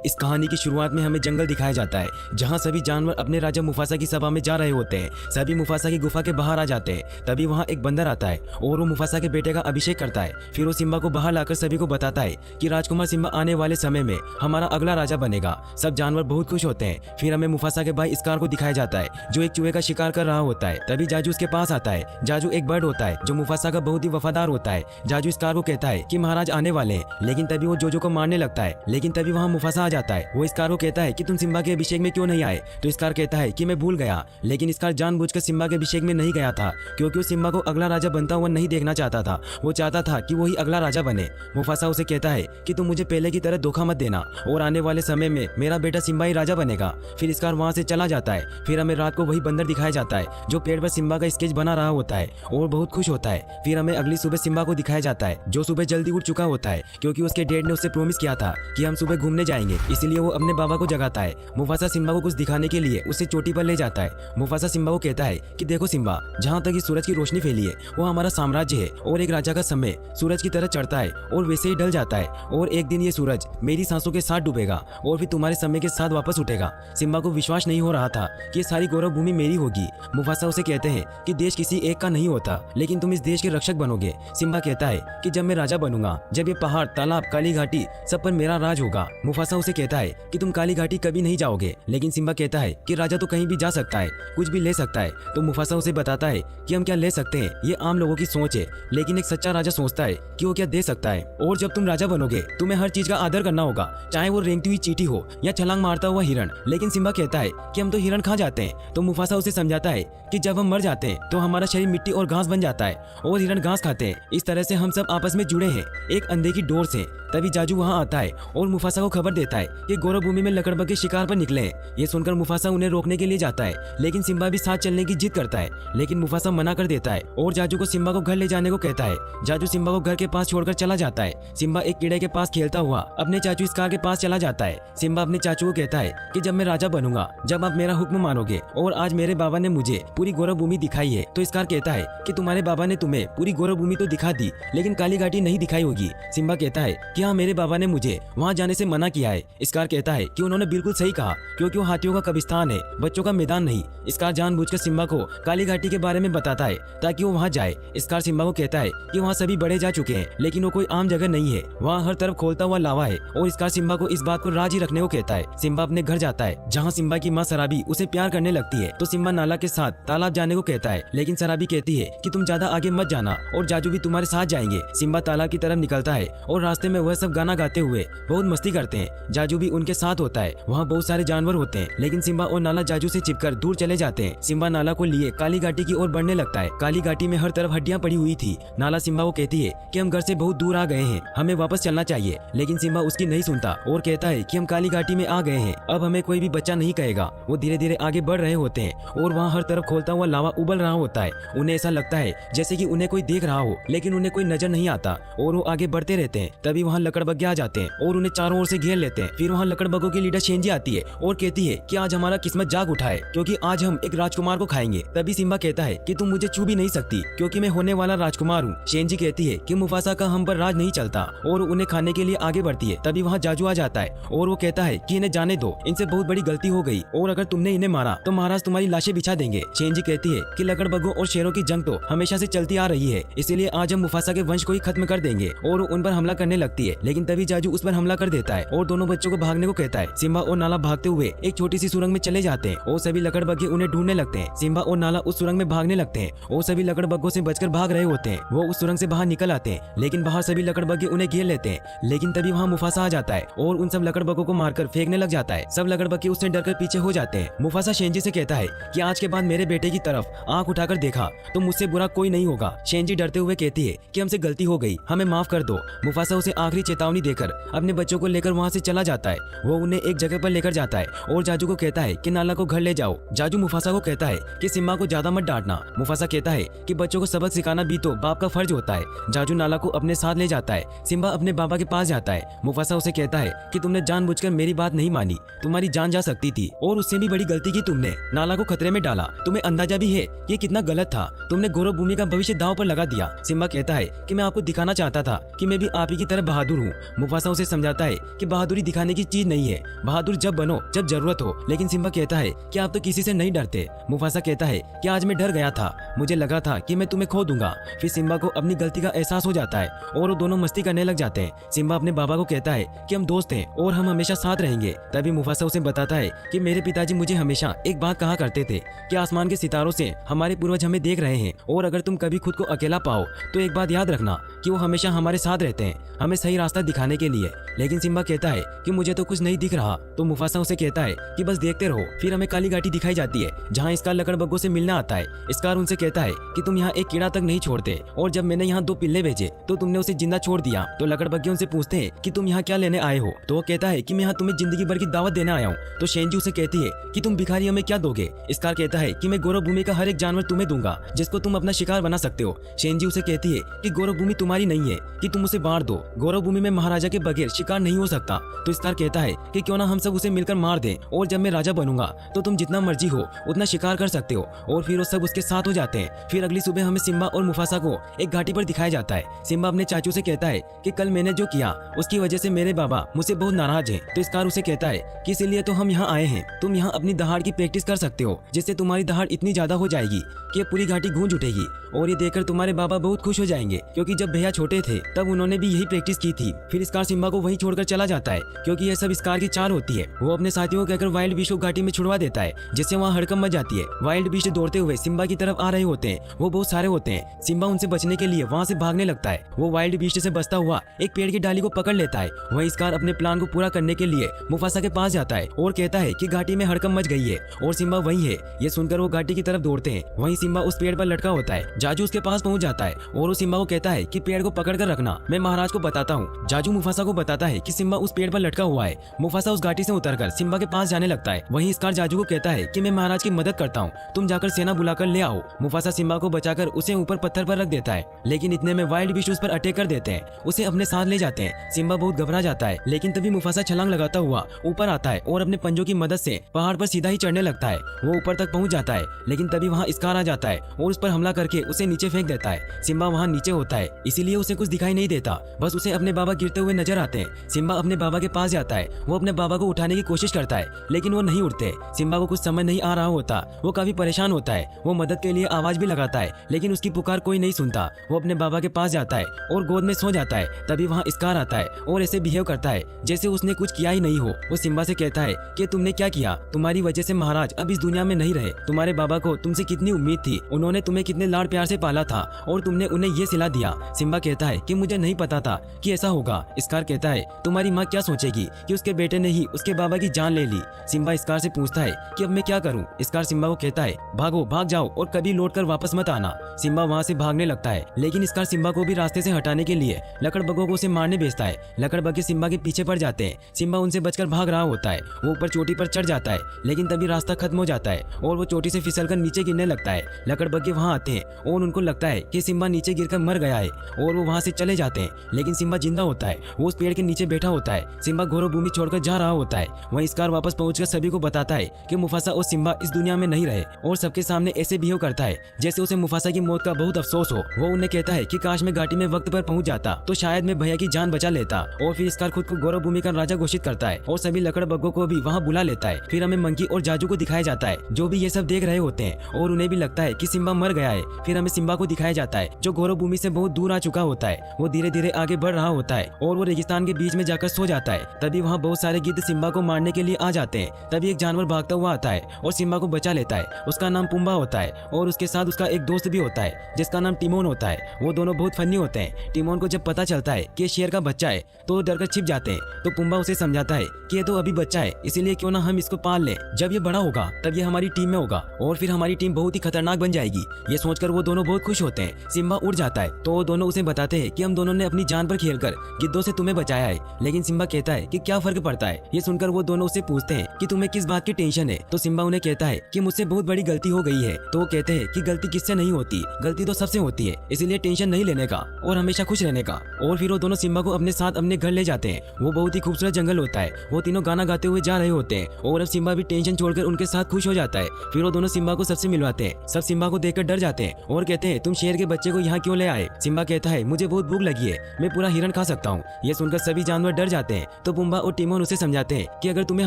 इस कहानी की शुरुआत में हमें जंगल दिखाया जाता है जहाँ सभी जानवर अपने राजा मुफासा की सभा में जा रहे होते हैं। सभी मुफासा की गुफा के बाहर आ जाते हैं। तभी वहाँ एक बंदर आता है और वो मुफासा के बेटे का अभिषेक करता है। फिर वो सिम्बा को बाहर लाकर सभी को बताता है कि राजकुमार सिम्बा आने वाले समय में हमारा अगला राजा बनेगा। सब जानवर बहुत खुश होते हैं। फिर हमें मुफासा के भाई स्कार को दिखाया जाता है जो एक चूहे का शिकार कर रहा होता है। तभी जाजू उसके पास आता है। जाजू एक बर्ड होता है जो मुफासा का बहुत ही वफादार होता है। जाजू स्कार को कहता है कि महाराज आने वाले हैं, लेकिन तभी वो जोजो को मारने लगता है। लेकिन तभी वहाँ मुफासा आ जाता है। वो स्कार को कहता है कि तुम सिम्बा के अभिषेक में क्यों नहीं आए। तो स्कार कहता है कि मैं भूल गया। लेकिन स्कार जानबूझकर सिम्बा के अभिषेक में नहीं गया था क्योंकि वो सिम्बा को अगला राजा बनता हुआ नहीं देखना चाहता था। वो चाहता था कि वही अगला राजा बने। मुफासा उसे कहता है कि तुम मुझे पहले की तरह धोखा मत देना और आने वाले समय में मेरा बेटा सिम्बा ही राजा बनेगा। फिर स्कार वहाँ से चला जाता है। फिर हमें रात को वही बंदर दिखाया जाता है जो पेड़ पर सिम्बा का स्केच बना रहा होता है और बहुत खुश होता है। फिर हमें अगली सुबह सिम्बा को दिखाया जाता है जो सुबह जल्दी उठ चुका होता है क्योंकि उसके डैड ने उससे प्रॉमिस किया था कि हम सुबह घूमने जाएंगे। इसलिए वो अपने बाबा को जगाता है। मुफासा सिम्बा को कुछ दिखाने के लिए उसे चोटी पर ले जाता है। मुफासा सिम्बा को कहता है कि देखो सिम्बा, जहाँ तक इस सूरज की रोशनी फैली है वो हमारा साम्राज्य है और एक राजा का समय सूरज की तरह चढ़ता है और वैसे ही ढल जाता है और एक दिन ये सूरज मेरी सांसों के साथ डूबेगा और फिर तुम्हारे समय के साथ वापस उठेगा। सिम्बा को विश्वास नहीं हो रहा था कि ये सारी गौरव भूमि मेरी होगी। मुफासा उसे कहते हैं कि देश किसी एक का नहीं होता, लेकिन तुम इस देश के रक्षक बनोगे। सिम्बा कहता है कि जब मैं राजा बनूंगा, जब ये पहाड़, तालाब, काली घाटी सब पर मेरा राज होगा। मुफासा उसे कहता है कि तुम काली घाटी कभी नहीं जाओगे। लेकिन सिम्बा कहता है कि राजा तो कहीं भी जा सकता है, कुछ भी ले सकता है। तो मुफासा उसे बताता है कि हम क्या ले सकते हैं ये आम लोगों की सोच है, लेकिन एक सच्चा राजा सोचता है कि वो क्या दे सकता है। और जब तुम राजा बनोगे तुम्हें हर चीज का आदर करना होगा, चाहे वो रेंगती हुई चींटी हो या छलांग मारता हुआ हिरण। लेकिन सिम्बा कहता है कि हम तो हिरण खा जाते हैं। तो मुफासा उसे समझाता है कि जब हम मर जाते हैं तो हमारा शरीर मिट्टी और घास बन जाता है और हिरण घास खाते हैं। इस तरह से हम सब आपस में जुड़े हैं एक अंधे की डोर से। तभी जाजू वहाँ आता है और मुफासा को खबर देता है कि गौरव भूमि में लकड़बग के शिकार पर निकले हैं। ये सुनकर मुफासा उन्हें रोकने के लिए जाता है, लेकिन सिम्बा भी साथ चलने की जिद करता है। लेकिन मुफासा मना कर देता है और जाजू को सिम्बा को घर ले जाने को कहता है। जाजू सिम्बा को घर के पास छोड़कर चला जाता है। सिम्बा एक कीड़े के पास खेलता हुआ अपने चाचू स्कार के पास चला जाता है। सिम्बा अपने चाचू को कहता है कि जब मैं राजा बनूंगा, जब आप मेरा हुक्म मानोगे, और आज मेरे बाबा ने मुझे पूरी गौरव भूमि दिखाई है। तो स्कार कहता है कि तुम्हारे बाबा ने तुम्हें पूरी गौरव भूमि तो दिखा दी, लेकिन काली घाटी नहीं दिखाई होगी। सिम्बा कहता है कि हाँ, मेरे बाबा ने मुझे वहाँ जाने से मना किया है। स्कार कहता है कि उन्होंने बिल्कुल सही कहा क्योंकि वो हाथियों का कब्रिस्तान है, बच्चों का मैदान नहीं। स्कार जानबूझकर सिम्बा को काली घाटी के बारे में बताता है ताकि वो वहाँ जाए। स्कार सिम्बा को कहता है कि वहाँ सभी बड़े जा चुके हैं, लेकिन वो कोई आम जगह नहीं है, वहाँ हर तरफ खोलता हुआ लावा है। और स्कार सिम्बा को इस बात को राजी रखने को कहता है। सिम्बा अपने घर जाता है जहाँ सिम्बा की माँ सराबी उसे प्यार करने लगती है। तो सिम्बा नाला के साथ तालाब जाने को कहता है, लेकिन सराबी कहती है कि तुम ज्यादा आगे मत जाना और जाजू भी तुम्हारे साथ जाएंगे। सिम्बा तालाब की तरफ निकलता है और रास्ते में वह सब गाना गाते हुए बहुत मस्ती करते हैं। जाजू भी उनके साथ होता है। वहाँ बहुत सारे जानवर होते हैं, लेकिन सिम्बा और नाला जाजू से चिपकर दूर चले जाते हैं। सिम्बा नाला को लिए काली घाटी की ओर बढ़ने लगता है। काली घाटी में हर तरफ हड्डियां पड़ी हुई थी। नाला सिम्बा को कहती है कि हम घर से बहुत दूर आ गए हैं, हमें वापस चलना चाहिए। लेकिन सिम्बा उसकी नहीं सुनता और कहता है कि हम काली घाटी में आ गए हैं, अब हमें कोई भी बच्चा नहीं कहेगा। वो धीरे धीरे आगे बढ़ रहे होते हैं और वहाँ हर तरफ खोलता हुआ लावा उबल रहा होता है। उन्हें ऐसा लगता है जैसे कि उन्हें कोई देख रहा हो, लेकिन उन्हें कोई नजर नहीं आता और वो आगे बढ़ते रहते हैं। तभी वहाँ लकड़बग्गे आ जाते हैं और उन्हें चारों ओर से घेर लेते हैं। फिर वहाँ लकड़बग्गों की लीडर शेंजी आती है और कहती है कि आज हमारा किस्मत जाग उठा है क्योंकि आज हम एक राजकुमार को खाएंगे। तभी सिम्बा कहता है कि तुम मुझे छू भी नहीं सकती क्योंकि मैं होने वाला राजकुमार हूँ। शेंजी कहती है कि मुफासा का हम पर राज नहीं चलता और उन्हें खाने के लिए आगे बढ़ती है। तभी वहाँ जाजू आ जाता है और वो कहता है कि इन्हें जाने दो, इनसे बहुत बड़ी गलती हो गई और अगर तुमने इन्हें मारा तो महाराज तुम्हारी लाशें बिछा देंगे। शेंजी कहती है कि लकड़बग्गों और शेरों की जंग तो हमेशा से चलती आ रही है, इसलिए आज हम मुफासा के वंश को ही खत्म कर देंगे और उन पर हमला करने लगती है। लेकिन तभी जाजू उस पर हमला कर देता है और दोनों बच्चों को भागने को कहता है। सिम्बा और नाला भागते हुए एक छोटी सी सुरंग में चले जाते हैं और सभी लकड़बग्गे उन्हें ढूंढने लगते हैं। सिम्बा और नाला उस सुरंग में भागने लगते हैं और सभी लकड़बग्गों से बचकर भाग रहे होते हैं। वो उस सुरंग से बाहर निकल आते हैं, लेकिन बाहर सभी लकड़बग्गे उन्हें घेर लेते हैं। लेकिन तभी वहाँ मुफासा आ जाता है और उन सब लकड़बग्गों को मारकर फेंकने लग जाता है। सब लकड़बग्गे उससे डरकर पीछे हो जाते हैं। मुफासा शेंजी से कहता है कि आज के बाद मेरे बेटे की तरफ आंख उठाकर देखा तो मुझसे बुरा कोई नहीं होगा। शेंजी डरते हुए कहती है कि हमसे गलती हो गई, हमें माफ कर दो। मुफासा उसे आखिरी चेतावनी देकर अपने बच्चों को लेकर वहाँ से चला जाता है। वो उन्हें एक जगह पर लेकर जाता है और जाजू को कहता है कि नाला को घर ले जाओ। जाजू मुफासा को कहता है कि सिम्बा को ज्यादा मत डांटना। मुफासा कहता है कि बच्चों को सबक सिखाना भी तो बाप का फर्ज होता है। जाजू नाला को अपने साथ ले जाता है। सिम्बा अपने बाबा के पास जाता है। मुफासा उसे कहता है कि तुमने जानबूझकर मेरी बात नहीं मानी, तुम्हारी जान जा सकती थी और उससे भी बड़ी गलती की तुमने, नाला को खतरे में डाला। तुम्हें अंदाजा भी है ये कितना गलत था, तुमने गौरव भूमि का भविष्य दांव पर लगा दिया। सिम्बा कहता है कि मैं आपको दिखाना चाहता था कि मैं भी आप ही की तरह बहादुर हूँ। मुफासा उसे समझाता है कि बहादुरी दिखाने की चीज नहीं है, बहादुर जब बनो जब जरूरत हो। लेकिन सिम्बा कहता है कि आप तो किसी से नहीं डरते। मुफासा कहता है कि आज मैं डर गया था, मुझे लगा था कि मैं तुम्हें खो दूंगा। फिर सिम्बा को अपनी गलती का एहसास हो जाता है और वो दोनों मस्ती करने लग जाते हैं। सिम्बा अपने बाबा को कहता है कि हम दोस्त हैं और हम हमेशा साथ रहेंगे। तभी मुफासा उसे बताता है कि मेरे पिताजी मुझे हमेशा एक बात कहा करते थे कि आसमान के सितारों से हमारे पूर्वज हमें देख रहे हैं और अगर तुम कभी खुद को अकेला पाओ तो एक बात याद रखना कि वो हमेशा हमारे साथ रहते हैं, हमें सही रास्ता दिखाने के लिए। लेकिन सिम्बा कहता है कि मुझे तो कुछ नहीं दिख रहा। तो मुफासा उसे कहता है कि बस देखते रहो। फिर हमें काली घाटी दिखाई जाती है जहाँ स्कार लकड़बग्गों से मिलने आता है। स्कार उनसे कहता है कि तुम यहाँ एक कीड़ा तक नहीं छोड़ते और जब मैंने यहाँ 2 पिल्ले भेजे तो तुमने उसे जिंदा छोड़ दिया। तो लकड़बग्गे उनसे पूछते हैं कि तुम यहाँ क्या लेने आए हो। तो वो कहता है कि मैं यहाँ तुम्हें जिंदगी भर की दावत देने आया हूँ। तो शेनजी उसे कहती है कि तुम भिखारी हमें क्या दोगे। स्कार कहता है कि मैं गौरव भूमि का हर एक जानवर तुम्हें दूंगा जिसको तुम अपना शिकार बना सकते हो। शेनजी उसे कहती है कि गौरव भूमि तुम्हारी नहीं है कि तुम उसे बांट दो, गौरव भूमि में महाराजा के बगैर शिकार नहीं हो सकता। तो स्कार कहता है कि क्यों ना हम सब उसे मिलकर मार दें और जब मैं राजा बनूंगा तो तुम जितना मर्जी हो उतना शिकार कर सकते हो। और फिर वो सब उसके साथ हो जाते हैं। फिर अगली सुबह हमें सिम्बा और मुफासा को एक घाटी पर दिखाया जाता है। सिम्बा अपने चाचू से कहता है कि कल मैंने जो किया उसकी वजह से मेरे बाबा मुझसे बहुत नाराज हैं। तो स्कार उसे कहता है कि इसीलिए तो हम यहाँ आए हैं, तुम यहाँ अपनी दहाड़ की प्रैक्टिस कर सकते हो जिससे तुम्हारी दहाड़ इतनी ज्यादा हो जाएगी कि पूरी घाटी गूंज उठेगी और ये देखकर तुम्हारे बाबा बहुत खुश हो जाएंगे क्योंकि जब भैया छोटे थे तब उन्होंने भी यही प्रैक्टिस की थी। फिर स्कार सिम्बा को वहीं छोड़कर चला जाता है क्योंकि यह सब स्कार की चाल होती है। वो अपने साथियों को कहकर वाइल्ड बीस्ट को घाटी में छुड़वा देता है जिससे वहाँ हड़कंप मच जाती है। वाइल्ड बीस्ट दौड़ते हुए सिम्बा की तरफ आ रहे होते हैं, वो बहुत सारे होते हैं। सिम्बा उनसे बचने के लिए वहाँ से भागने लगता है। वो वाइल्ड बीस्ट से बचता हुआ एक पेड़ की डाली को पकड़ लेता है। वहीं स्कार अपने प्लान को पूरा करने के लिए मुफासा के पास जाता है और कहता है कि घाटी में हड़कंप मच गई है और सिम्बा वहीं है। ये सुनकर वो घाटी की तरफ दौड़ते हैं। वहीं सिम्बा उस पेड़ पर लटका होता है। जाजू उसके पास पहुंच जाता है और वो सिम्बा को कहता है कि पेड़ को पकड़ कर रखना, मैं महाराज को बताता हूँ। जाजू मुफासा को बताता है कि सिम्बा उस पेड़ पर लटका हुआ है। मुफासा उस घाटी से उतरकर सिम्बा के पास जाने लगता है। वहीं स्कार जाजू को कहता है कि मैं महाराज की मदद करता हूँ, तुम जाकर सेना बुलाकर ले आओ। मुफासा सिम्बा को बचाकर उसे ऊपर पत्थर पर रख देता है, लेकिन इतने में वाइल्ड बीस्ट उस पर अटैक कर देते हैं, उसे अपने साथ ले जाते हैं। सिम्बा बहुत घबरा जाता है, लेकिन तभी मुफासा छलांग लगाता हुआ ऊपर आता है और अपने पंजों की मदद से पहाड़ पर सीधा ही चढ़ने लगता है। वो ऊपर तक पहुंच जाता है, लेकिन तभी वहाँ स्कार आ जाता है और उस पर हमला करके उसे नीचे फेंक देता है। सिम्बा वहाँ नीचे होता है, इसीलिए उसे कुछ दिखाई नहीं देता, बस उसे अपने बाबा गिरते हुए नजर आते हैं। सिम्बा अपने बाबा के पास जाता है, वो अपने बाबा को उठाने की कोशिश करता है, लेकिन वो नहीं उठते। सिम्बा को कुछ समझ नहीं आ रहा होता, वो काफी परेशान होता है। वो मदद के लिए आवाज भी लगाता है, लेकिन उसकी पुकार कोई नहीं सुनता। वो अपने बाबा के पास जाता है और गोद में सो जाता है। तभी वहाँ स्कार आता है और ऐसे बिहेव करता है जैसे उसने कुछ किया ही नहीं हो। वो सिम्बा से कहता है कि तुमने क्या किया, तुम्हारी वजह से महाराज अब इस दुनिया में नहीं रहे। तुम्हारे बाबा को तुमसे कितनी उम्मीद थी, उन्होंने तुम्हें कितने लाड प्यार से पाला था और तुमने उन्हें ये सिला दिया। सिम्बा कहता है कि मुझे नहीं पता था कि ऐसा होगा। स्कार कहता है तुम्हारी माँ क्या सोचेगी कि उसके बेटे ने ही उसके बाबा की जान ले ली। सिम्बा स्कार से पूछता है कि अब मैं क्या करूं। स्कार सिम्बा को कहता है भागो, भाग जाओ और कभी लौटकर वापस मत आना। सिम्बा वहाँ से भागने लगता है, लेकिन स्कार सिम्बा को भी रास्ते से हटाने के लिए लकड़बग्गों को उसे मारने भेजता है। लकड़बग्गे सिम्बा के पीछे पड़ जाते हैं। सिम्बा उनसे बचकर भाग रहा होता है। वो ऊपर चोटी पर चढ़ जाता है, लेकिन तभी रास्ता खत्म हो जाता है और वो चोटी से फिसलकर नीचे गिरने लगता है। लकड़बग्गे वहाँ आते हैं और उनको लगता है कि सिम्बा नीचे गिरकर मर गया है और वो वहाँ से चले जाते हैं, लेकिन सिम्बा जिंदा होता है। वो उस पेड़ के नीचे बैठा होता है। सिम्बा घोर भूमि छोड़कर जा रहा होता है। वहीं स्कार वापस पहुंचकर सभी को बताता है कि मुफासा और सिम्बा इस दुनिया में नहीं रहे और सबके सामने ऐसे बिहेव करता है जैसे उसे मुफासा की मौत का बहुत अफसोस हो। वो उन्हें कहता है कि काश मैं घाटी में वक्त पर पहुंच जाता तो शायद मैं भैया की जान बचा लेता। और फिर स्कार खुद को गौरव भूमि का राजा घोषित करता है और सभी लकड़बग्गों को भी वहाँ बुला लेता है। फिर हमें मंकी और जाजू को दिखाया जाता है जो भी ये सब देख रहे होते हैं और उन्हें भी लगता है कि सिम्बा मर गया है। फिर हमें सिम्बा को दिखाया जाता है जो गौरव भूमि से बहुत दूर आ चुका होता है। वो धीरे धीरे आगे बढ़ रहा होता है और वो रेगिस्तान के बीच में जाकर सो जाता है। तभी वहाँ बहुत सारे गिद्ध सिम्बा को मारने के लिए आ जाते हैं। तभी एक जानवर भागता हुआ आता है और सिम्बा को बचा लेता है। उसका नाम पुम्बा होता है और उसके साथ उसका एक दोस्त भी होता है जिसका नाम टिमोन होता है। वो दोनों बहुत फनी होते हैं। टिमोन को जब पता चलता है कि शेर का बच्चा है तो वो डरकर छिप जाते हैं। तो पुम्बा उसे समझाता है कि ये तो अभी बच्चा है, इसीलिए क्यों ना हम इसको पाल लें, जब ये बड़ा होगा तब ये हमारी टीम में होगा और फिर हमारी टीम बहुत ही खतरनाक बन जाएगी। ये सोचकर वो दोनों बहुत खुश होते हैं। सिम्बा उड़ जाता है तो वो दोनों उसे बताते हैं कि हम दोनों ने अपनी जान पर खेलकर गिद्धों से तुम्हें बचाया है। लेकिन सिम्बा कहता है कि क्या फर्क पड़ता है। ये सुनकर वो दोनों उससे पूछते हैं कि तुम्हें किस बात की टेंशन है। तो सिम्बा उन्हें कहता है कि मुझसे बहुत बड़ी गलती हो गई है। तो वो कहते हैं कि गलती किससे नहीं होती, गलती तो सबसे होती है, इसीलिए टेंशन नहीं लेने का और हमेशा खुश रहने का। और फिर वो दोनों सिम्बा को अपने साथ अपने घर ले जाते हैं। वो बहुत ही खूबसूरत जंगल होता है। वो तीनों गाना गाते हुए जा रहे होते हैं और अब सिम्बा भी टेंशन छोड़कर उनके साथ खुश हो जाता है। फिर वो दोनों सिम्बा को सबसे मिलवाते हैं। सब सिम्बा को देखकर डर जाते हैं और कहते हैं तुम शेर के बच्चे को यहाँ क्यों ले आए। सिम्बा कहता है मुझे बहुत भूख लगी है, मैं पूरा हिरण खा सकता हूँ। ये सुनकर सभी जानवर डर जाते हैं। तो पुम्बा और टिमोन उसे समझाते हैं कि अगर तुम्हें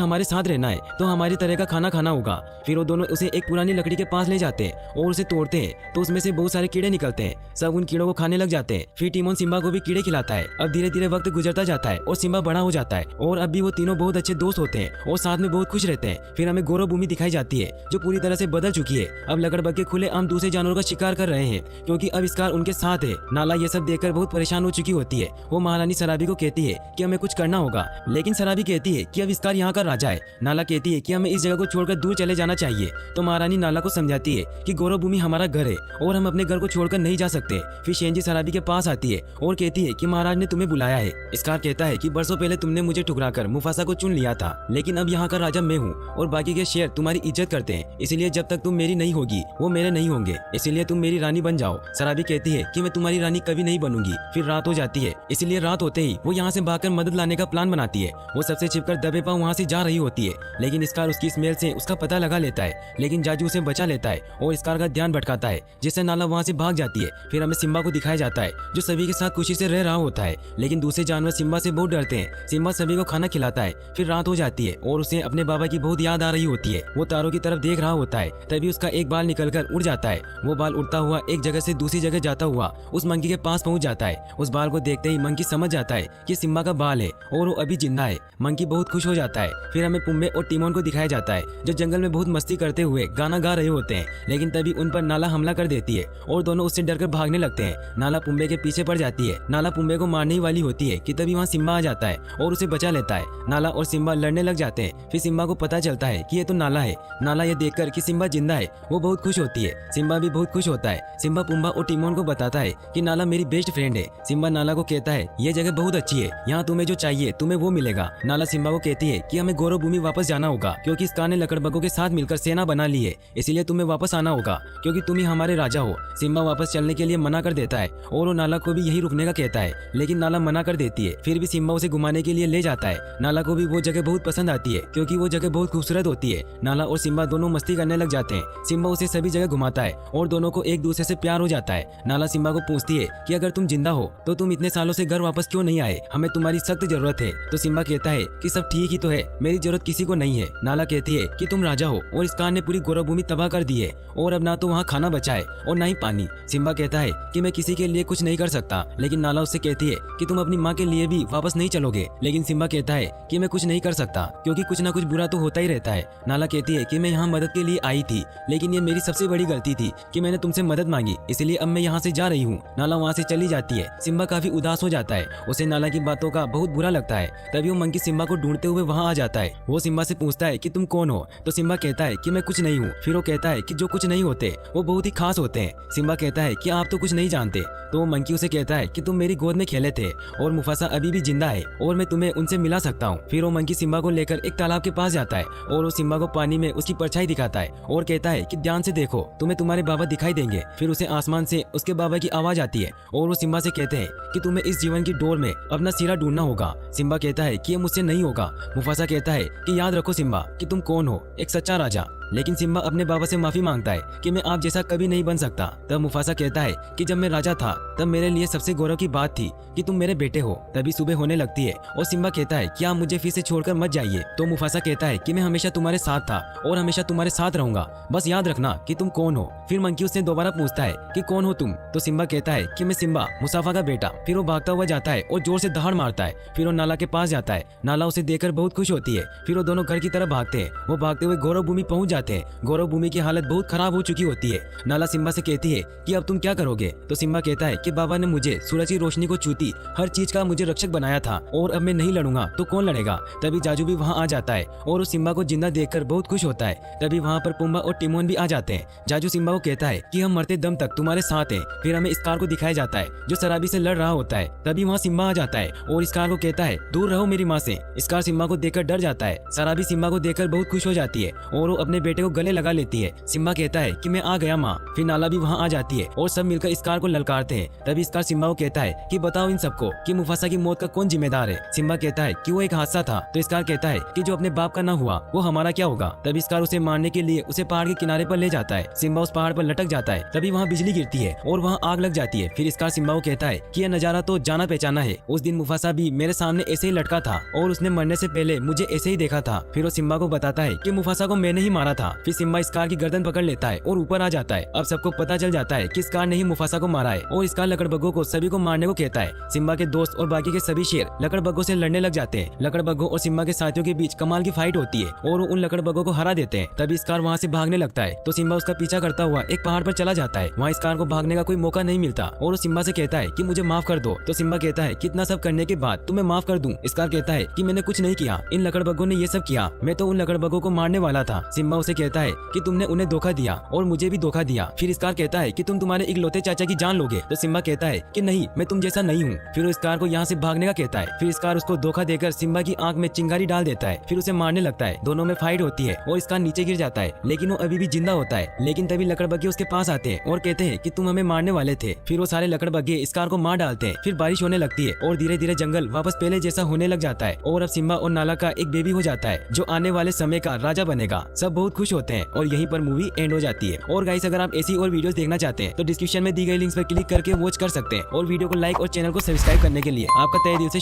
हमारे साथ रहना है तो हमारी तरह का खाना खाना होगा। फिर वो दोनों उसे एक पुरानी लकड़ी के पास ले जाते हैं और उसे तोड़ते हैं तो उसमें से बहुत सारे कीड़े निकलते हैं। सब उन कीड़ों को खाने लग जाते हैं। फिर टिमोन सिम्बा को भी कीड़े खिलाता है। अब धीरे धीरे वक्त गुजरता जाता है और सिम्बा बड़ा हो जाता है और अब भी वो तीनों बहुत अच्छे दोस्त होते हैं और साथ में बहुत खुश रहते हैं। फिर हमें गौरव भूमि दिखाई जाती है जो पूरी तरह से बदल चुकी है। अब लकड़बग्घे के खुले आम दूसरे जानवरों का शिकार कर रहे हैं क्योंकि अब स्कार उनके साथ है। नाला ये सब देखकर बहुत परेशान हो चुकी होती है। वो महारानी सराबी को कहती है कि हमें कुछ करना होगा, लेकिन सराबी कहती है कि अब स्कार यहाँ का राजा है। नाला कहती है कि हमें इस जगह को छोड़कर दूर चले जाना चाहिए। तो महारानी नाला को समझाती है कि गौरव भूमि हमारा घर है और हम अपने घर को छोड़कर नहीं जा सकते। फिर शेंजी सराबी के पास आती है और कहती है कि महाराज ने तुम्हें बुलाया है। स्कार कहता है कि बरसों पहले तुमने मुझे ठुकराकर मुफासा को चुन लिया था, लेकिन अब यहाँ का राजा मैं हूँ और बाकी के शेर तुम्हारी इज्जत करते हैं, इसलिए जब तक तुम मेरी नहीं होगी वो मेरे नहीं होंगे, इसलिए तुम मेरी रानी बन जाओ। सराबी कहती है कि मैं तुम्हारी रानी कभी नहीं बनूंगी। फिर रात हो जाती है, इसलिए रात होते ही वो यहाँ से भागकर मदद लाने का प्लान बनाती है। वो सबसे छिपकर दबे पांव वहाँ से जा रही होती है, लेकिन स्कार उसकी स्मेल से उसका पता लगा लेता है, लेकिन जाजू उसे बचा लेता है और स्कार का ध्यान भटकाता है, जिससे नाला वहाँ से भाग जाती है। फिर हमें सिम्बा को दिखाया जाता है जो सभी के साथ खुशी से रह रहा होता है, लेकिन दूसरे जानवर सिम्बा से बहुत डरते हैं। सिम्बा सभी को खाना खिलाता है। फिर रात हो जाती है और उसे अपने बाबा की बहुत याद आ रही होती है। वो तारों की तरफ देख रहा होता है, तभी उसका एक बाल निकलकर उड़ जाता है। वो बाल उड़ता हुआ एक जगह से दूसरी जगह जाता हुआ उस मंकी के पास पहुंच जाता है। उस बाल को देखते ही मंकी समझ जाता है कि सिम्बा का बाल है और वो अभी जिंदा है। मंकी बहुत खुश हो जाता है। फिर हमें पुम्बे और टिमोन को दिखाया जाता है जो जंगल में बहुत मस्ती करते हुए गाना गा रहे होते हैं, लेकिन तभी उन पर नाला हमला कर देती है और दोनों उससे डरकर भागने लगते हैं। नाला पुम्बे के पीछे पड़ जाती है। नाला पुम्बे को मारने ही वाली होती है कि तभी वहाँ सिम्बा आ जाता है और उसे बचा लेता है। नाला और सिम्बा लड़ने लग जाते हैं। फिर सिम्बा को पता चलता है कि ये तो नाला है। नाला ये देखकर कि सिम्बा जिंदा है वो बहुत खुश होती है। सिम्बा भी बहुत खुश होता है। सिम्बा पुम्बा और टिमोन को बताता है कि नाला मेरी बेस्ट फ्रेंड है। सिम्बा नाला को कहता है ये जगह बहुत अच्छी है, यहाँ तुम्हें जो चाहिए तुम्हें वो मिलेगा। नाला सिम्बा को कहती है कि हमें गौरव भूमि वापस जाना होगा क्योंकि स्कार ने लकड़बग्घों के साथ मिलकर सेना बना ली है, इसीलिए तुम्हें वापस आना होगा क्योंकि तुम ही हमारे राजा हो। सिम्बा वापस चलने के लिए मना कर देता है और वो नाला को भी यही रुकने का कहता है, लेकिन नाला मना कर देती है। फिर भी सिम्बा उसे घुमाने के लिए ले जाता है। नाला को भी वो जगह बहुत पसंद आती है क्योंकि वो जगह बहुत खूबसूरत होती है। नाला और सिम्बा दोनों मस्ती करने लग जाते हैं। सिम्बा उसे सभी जगह घुमाता है और दोनों को एक दूसरे से प्यार हो जाता है। नाला सिम्बा को पूछती है कि अगर तुम जिंदा हो तो तुम इतने सालों से घर वापस क्यों नहीं आए, हमें तुम्हारी सख्त जरूरत है। तो सिम्बा कहता है कि सब ठीक ही तो है, मेरी जरूरत किसी को नहीं है। नाला कहती है कि तुम राजा हो और स्कार ने पूरी गौरव भूमि तबाह कर दी है और अब ना तो वहाँ खाना बचा है और ना ही पानी। सिम्बा कहता है कि मैं किसी के लिए कुछ नहीं कर सकता, लेकिन नाला उससे कहती है कि तुम अपनी माँ के लिए भी वापस नहीं चलोगे। लेकिन सिम्बा कहता है कि मैं कुछ नहीं कर सकता क्योंकि कुछ ना कुछ बुरा तो होता ही रहता है। नाला कहती है कि मैं यहाँ मदद के लिए आई थी, लेकिन ये मेरी सबसे बड़ी गलती थी कि मैंने तुमसे मदद मांगी, इसलिए अब मैं यहाँ से जा रही हूँ। नाला वहाँ से चली जाती है। सिम्बा काफी उदास हो जाता है, उसे नाला की बातों का बहुत बुरा लगता है। तभी वो मंकी सिम्बा को ढूंढते हुए वहाँ आ जाता है। वो सिम्बा से पूछता है कि तुम कौन हो, तो सिम्बा कहता है कि मैं कुछ नहीं हूँ। फिर वो कहता है कि जो कुछ नहीं होते वो बहुत ही खास होते हैं। सिम्बा कहता है कि आप तो कुछ नहीं जानते। तो वो मंकी उसे कहता है कि तुम मेरी गोद में खेले थे और मुफासा अभी भी जिंदा है और मैं तुम्हें उनसे मिला सकता हूँ। फिर वो मंकी सिम्बा को लेकर एक तालाब के पास जाता है और वो सिम्बा को पानी में उसकी परछाई दिखाता है और कहता है कि ध्यान से देखो, तुम्हें तुम्हारे बाबा दिखाई देंगे। फिर उसे आसमान से उसके बाबा की आवाज आती है और वो सिम्बा से कहते हैं कि तुम्हें इस जीवन की डोर में अपना सिरा ढूंढना होगा। सिम्बा कहता है कि ये मुझसे नहीं होगा। मुफासा कहता है कि याद रखो सिम्बा कि तुम कौन हो, एक सच्चा राजा। लेकिन सिम्बा अपने बाबा से माफी मांगता है कि मैं आप जैसा कभी नहीं बन सकता। तब मुफासा कहता है कि जब मैं राजा था तब मेरे लिए सबसे गौरव की बात थी कि तुम मेरे बेटे हो। तभी सुबह होने लगती है और सिम्बा कहता है कि आप मुझे फिर से छोड़कर मत जाइए। तो मुफासा कहता है कि मैं हमेशा तुम्हारे साथ था और हमेशा तुम्हारे साथ रहूंगा, बस याद रखना कि तुम कौन हो। फिर मंकी उससे दोबारा पूछता है कि कौन हो तुम, तो सिम्बा कहता है कि मैं सिम्बा, मुसाफा का बेटा। फिर वो भागता हुआ जाता है और जोर से दहाड़ मारता है। फिर वो नाला के पास जाता है। नाला उसे देखकर बहुत खुश होती है। फिर वो दोनों घर की तरफ भागते हैं। वो भागते हुए गौरव भूमि पहुंच जाते हैं। गौरव भूमि की हालत बहुत खराब हो चुकी होती है। नाला सिम्बा से कहती है कि अब तुम क्या करोगे, तो सिम्बा कहता है कि बाबा ने मुझे सूरज की रोशनी को छूती हर चीज का मुझे रक्षक बनाया था और अब मैं नहीं लड़ूंगा तो कौन लड़ेगा। तभी जाजू भी वहाँ आ जाता है और उस सिम्बा को जिंदा देखकर बहुत खुश होता है। तभी वहाँ पर पुम्बा और टिमोन भी आ जाते हैं। जाजू सिम्बा को कहता है कि हम मरते दम तक तुम्हारे साथ हैं। फिर हमें स्कार को दिखाया जाता है जो सराबी से लड़ रहा होता है। तभी वहाँ सिम्बा आ जाता है और स्कार को कहता है दूर रहो मेरी माँ से। स्कार सिम्बा को देखकर डर जाता है। सराबी सिम्बा को देखकर बहुत खुश हो जाती है और वो अपने बेटे को गले लगा लेती है। सिम्बा कहता है कि मैं आ गया माँ। फिर नाला भी वहाँ आ जाती है और सब मिलकर स्कार को ललकारते हैं। तभी स्कार सिम्बा को कहता है कि बताओ इन सबको कि मुफासा की मौत का कौन जिम्मेदार है। सिम्बा कहता है कि वो एक हादसा था। तो स्कार कहता है कि जो अपने बाप का ना हुआ वो हमारा क्या होगा। तभी स्कार उसे मारने के लिए उसे पहाड़ के किनारे पर ले जाता है। सिम्बा उस पहाड़ पर लटक जाता है। तभी वहाँ बिजली गिरती है और वहाँ आग लग जाती है। फिर स्कार सिम्बा को कहता है कि यह नजारा तो जाना पहचाना है। उस दिन मुफासा भी मेरे सामने ऐसे ही लटका था और उसने मरने से पहले मुझे ऐसे ही देखा था। फिर वो सिम्बा को बताता है कि मुफासा को मैंने ही मारा था। फिर सिम्बा स्कार की गर्दन पकड़ लेता है और ऊपर आ जाता है। अब सबको पता चल जाता है कि स्कार ने ही मुफासा को मारा है और स्कार लकड़बग्गों को सभी को मारने को कहता है। सिम्बा के दोस्त और बाकी के सभी शेर लकड़बग्गों से लड़ने लग जाते हैं। लकड़बग्गों और सिम्बा के साथियों के बीच कमाल की फाइट होती है और वो उन लकड़बग्गों को हरा देते हैं। तभी स्कार वहाँ से भागने लगता है तो सिम्बा उसका पीछा करता हुआ एक पहाड़ पर चला जाता है। वहाँ स्कार को भागने का कोई मौका नहीं मिलता और वो सिम्बा से कहता है कि मुझे माफ कर दो। तो सिम्बा कहता है कितना सब करने के बाद तुम्हें माफ कर दूं। स्कार कहता है कि मैंने कुछ नहीं किया, इन लकड़बग्गों ने ये सब किया, मैं तो उन लकड़बग्गों को मारने वाला था। सिम्बा उसे कहता है कि तुमने उन्हें धोखा दिया और मुझे भी धोखा दिया। फिर स्कार कहता है कि तुम तुम्हारे इकलौते चाचा की जान लोगे। तो सिम्बा कहता है कि नहीं, मैं तुम जैसा नहीं हूँ। फिर वो स्कार को यहाँ से भागने का कहता है। फिर स्कार उसको धोखा देकर सिम्बा की आंख में चिंगारी डाल देता है। फिर उसे मारने लगता है। दोनों में फाइट होती है और स्कार नीचे गिर जाता है, लेकिन वो अभी भी जिंदा होता है। लेकिन तभी लकड़बग्गे उसके पास आते हैं और कहते हैं कि तुम हमें मारने वाले थे। फिर वो सारे लकड़बग्गे स्कार को मार डालते हैं। फिर बारिश होने लगती है और धीरे धीरे जंगल वापस पहले जैसा होने लग जाता है और अब सिम्बा और नाला का एक बेबी हो जाता है जो आने वाले समय का राजा बनेगा। सब बहुत खुश होते हैं और यहीं पर मूवी एंड हो जाती है। और गाइस, अगर आप ऐसी और वीडियोस देखना चाहते हैं तो डिस्क्रिप्शन में दी गई लिंक्स पर क्लिक करके वॉच कर सकते हैं और वीडियो को लाइक और चैनल को सब्सक्राइब करने के लिए आपका तहे दिल से